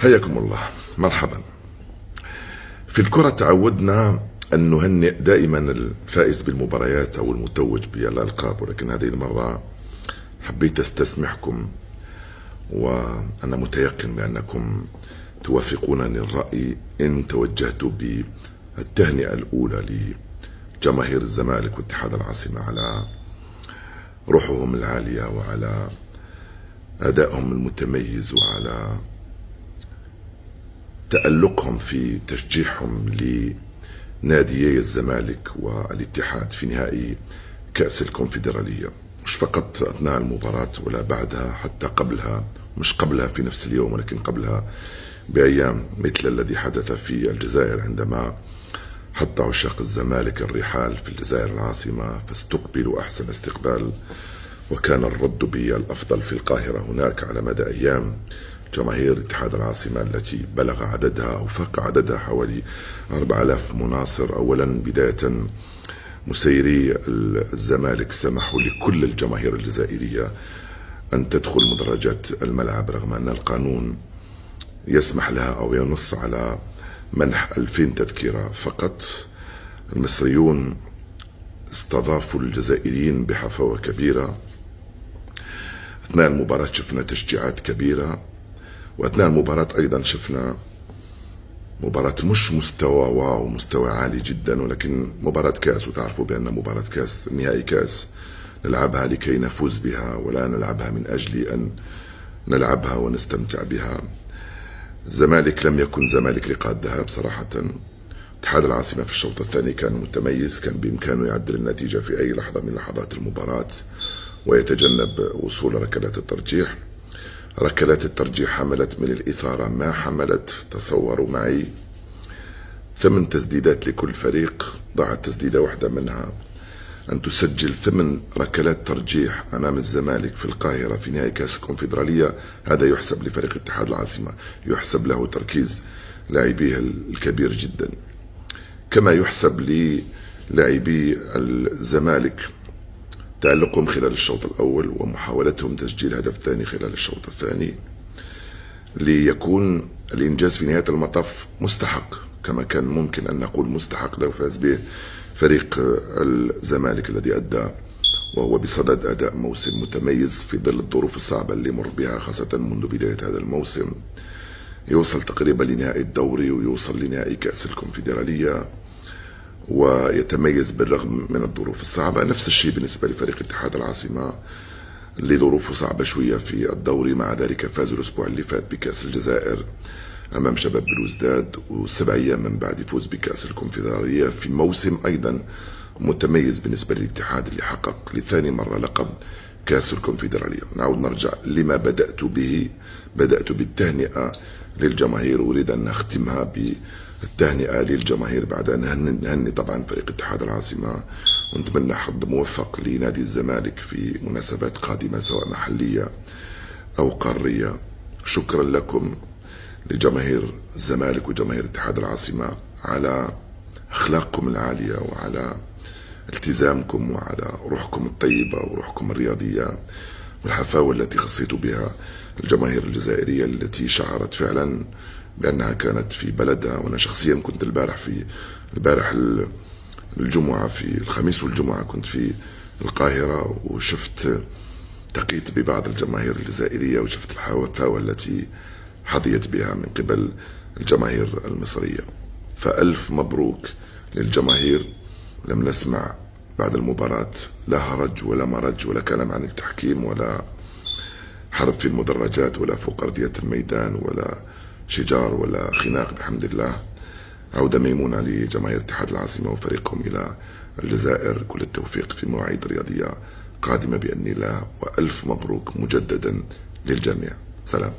حياكم الله، مرحبا. في الكرة تعودنا أن نهنئ دائما الفائز بالمباريات أو المتوج بالألقاب، ولكن هذه المرة حبيت أستسمحكم، وأنا متيقن بأنكم توافقونني الرأي إن توجهت بالتهنئة الأولى لجماهير الزمالك واتحاد العاصمة على روحهم العالية وعلى أدائهم المتميز وعلى تألقهم في تشجيعهم لناديي الزمالك والاتحاد في نهائي كأس الكونفدرالية، مش فقط أثناء المباراة ولا بعدها، حتى قبلها، مش قبلها في نفس اليوم ولكن قبلها بأيام، مثل الذي حدث في الجزائر عندما حط عشاق الزمالك الرحال في الجزائر العاصمة فاستقبلوا أحسن استقبال، وكان الرد بالأفضل في القاهرة هناك على مدى أيام. جماهير اتحاد العاصمة التي بلغ عددها أو فاق عددها حوالي 4000 مناصر. أولا بداية مسيري الزمالك سمحوا لكل الجماهير الجزائرية أن تدخل مدرجات الملعب، رغم أن القانون يسمح لها أو ينص على منح 2000 تذكرة فقط. المصريون استضافوا الجزائريين بحفاوة كبيرة. أثناء المباراة شفنا تشجيعات كبيرة، وأثناء المباراة أيضا شفنا مباراة مش مستوى واو، مستوى عالي جدا، ولكن مباراة كاس، وتعرفوا بأن مباراة كاس نهائي كاس نلعبها لكي نفوز بها ولا نلعبها من أجل أن نلعبها ونستمتع بها. الزمالك لم يكن زمالك لقاء الذهاب صراحة. اتحاد العاصمة في الشوط الثاني كان متميز، كان بإمكانه يعدل النتيجة في أي لحظة من لحظات المباراة ويتجنب وصول ركلات الترجيح. ركلات الترجيح حملت من الإثارة ما حملت. تصوروا معي 8 تسديدات لكل فريق، ضاعت تسديدة واحدة منها. أن تسجل 8 ركلات ترجيح أمام الزمالك في القاهرة في نهائي كأس الكونفدرالية، هذا يحسب لفريق اتحاد العاصمة، يحسب له تركيز لاعبيه الكبير جدا، كما يحسب للاعبي الزمالك تألقهم خلال الشوط الأول ومحاولتهم تسجيل هدف ثاني خلال الشوط الثاني، ليكون الإنجاز في نهاية المطاف مستحق، كما كان ممكن أن نقول مستحق لو فاز به فريق الزمالك الذي أدى وهو بصدد أداء موسم متميز في ظل الظروف الصعبة اللي مر بها، خاصة منذ بداية هذا الموسم. يوصل تقريبا لنهائي الدوري ويوصل لنهائي كأس الكونفدرالية ويتميز بالرغم من الظروف الصعبة. نفس الشيء بالنسبة لفريق اتحاد العاصمة اللي ظروفه صعبة شوية في الدوري، مع ذلك فازوا الأسبوع اللي فات بكأس الجزائر أمام شباب بلوزداد، و7 أيام من بعد يفوز بكأس الكونفدرالية في موسم أيضا متميز بالنسبة للاتحاد اللي حقق لثاني مرة لقب كأس الكونفدرالية. نعود نرجع لما بدأت به، بدأت بالتهنئة للجماهير، أريد أن أختمها بالتهنئة للجماهير بعد أن نهني طبعا فريق اتحاد العاصمة، ونتمنى حظ موفق لنادي الزمالك في مناسبات قادمة سواء محلية أو قارية. شكرا لكم لجماهير الزمالك وجماهير اتحاد العاصمة على أخلاقكم العالية وعلى التزامكم وعلى روحكم الطيبة وروحكم الرياضية والحفاوة التي خصيتوا بها الجماهير الجزائرية التي شعرت فعلا بأنها كانت في بلدها. وأنا شخصيا كنت البارح الجمعة، في الخميس والجمعة كنت في القاهرة، وشفت التقيت ببعض الجماهير الجزائرية وشفت الحفاوة التي حظيت بها من قبل الجماهير المصرية. فألف مبروك للجماهير. لم نسمع بعد المباراة لا هرج ولا مرج ولا كلام عن التحكيم ولا حرب في المدرجات ولا فوق أرضية الميدان ولا شجار ولا خناق، بحمد الله. عودة ميمونة لجماهير اتحاد العاصمة وفريقهم إلى الجزائر، كل التوفيق في مواعيد رياضية قادمة بإذن الله، وألف مبروك مجددا للجميع. سلام.